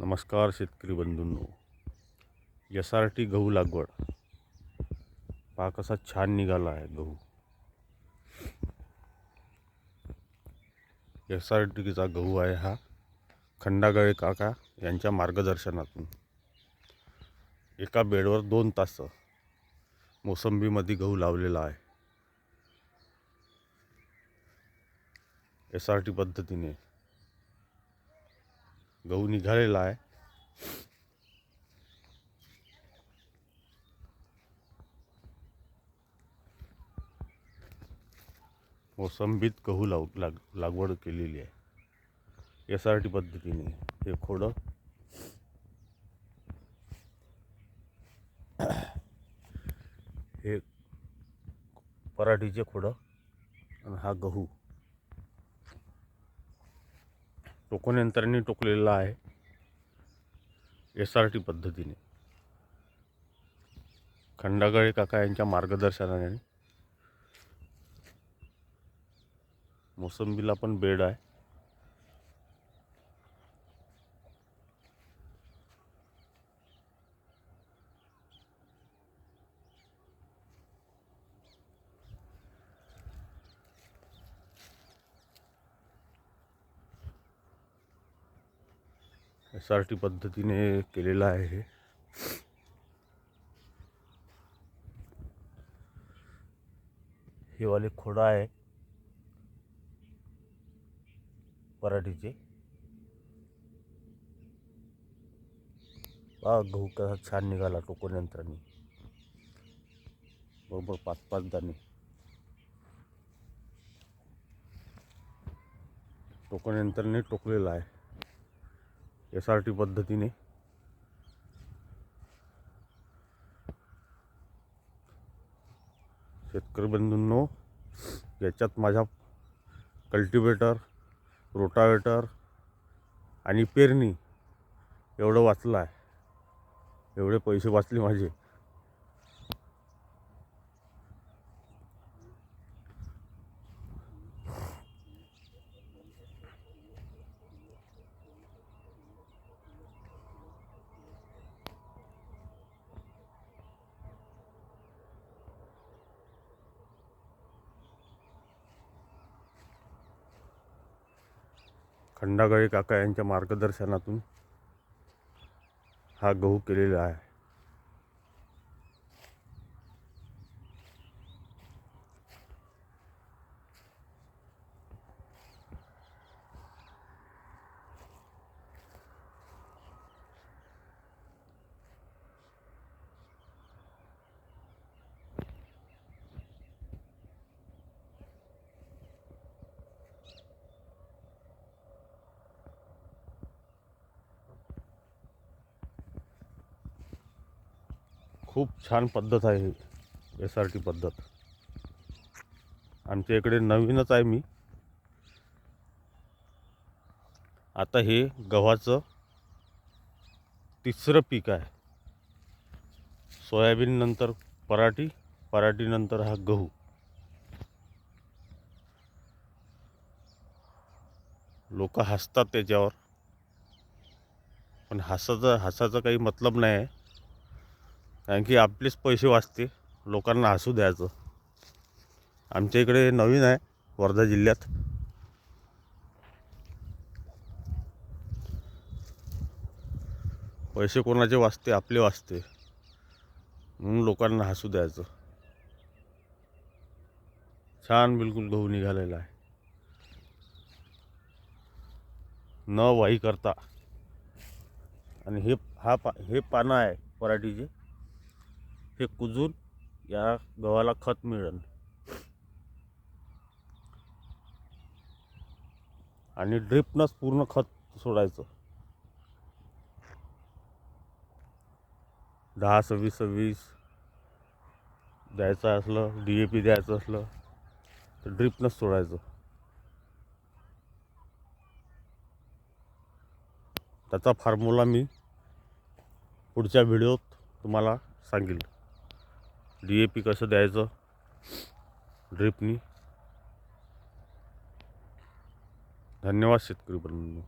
नमस्कार शेतकरी बंधूंनो. SRT गहू लागवड पहा कसा छान निघाला आहे गहू. SRTचा गहू आहे हा. खंडागळे काका यांच्या मार्गदर्शनातून एका बेडवर 2 तास मोसंबीमध्ये गहू लावलेला आहे. SRT पद्धतीने गहू निघालेला आहे. मोसंबीत गहू लागवड केलेली आहे SRT पद्धतीने. हे खोडं हे पराठीचे खोडं आणि हा गहू टोकन यंत्राने टोकलेला आहे SRT पद्धतीने. खंडागळे काका यांच्या मार्गदर्शनाने मोसंबीला पण बेड आहे. SRT पद्धतीने केलेला आहे. हे वाले खोडं आहे पराठीचे. गहू कसा छान निघाला टोकन यंत्राने. बरोबर 5-5 दाणे टोकन यंत्राने टोकलेला आहे SRT पद्धतीने. शेतकरी बंधूंनो, याच्यात माझा कल्टिवेटर, रोटावेटर आणि पेरणी एवढं वाचलं आहे. एवढे पैसे वाचले माझे. खंडागळे काका यांच्या मार्गदर्शनातून हा गहू केलेला आहे. खूप छान पद्धत आहे SRT पद्धत. आमच्या इकडे नवीनच आहे. मी आता हे गव्हाचं 3रं पीक आहे. सोयाबीन नंतर पराठी, पराठी नंतर हा गहू. लोक हसतात त्याच्यावर, पण हसाचा काही मतलब नाही आहे. कारण की आपलेच पैसे वाचते, लोकांना हसू द्यायचं. आमच्या इकडे नवीन आहे वर्धा जिल्ह्यात. पैसे कोणाचे वाचते? आपले वाचते. म्हणून लोकांना हसू द्यायचं. छान बिलकुल गहू निघालेला आहे, न वाही करता. आणि हे पानं आहे पराठीचे. हे कुजून या गव्हाला खत मिळेल. आणि ड्रिपनंच पूर्ण खत सोडायचं. 10-26-26 द्यायचं असलं, DAP द्यायचं असलं तर ड्रिपनंच सोडायचं. त्याचा फॉर्म्युला मी पुढच्या व्हिडिओत तुम्हाला सांगेल. DAP कसं द्यायचं ड्रिपनी. धन्यवाद शेतकरी बंधूंनो.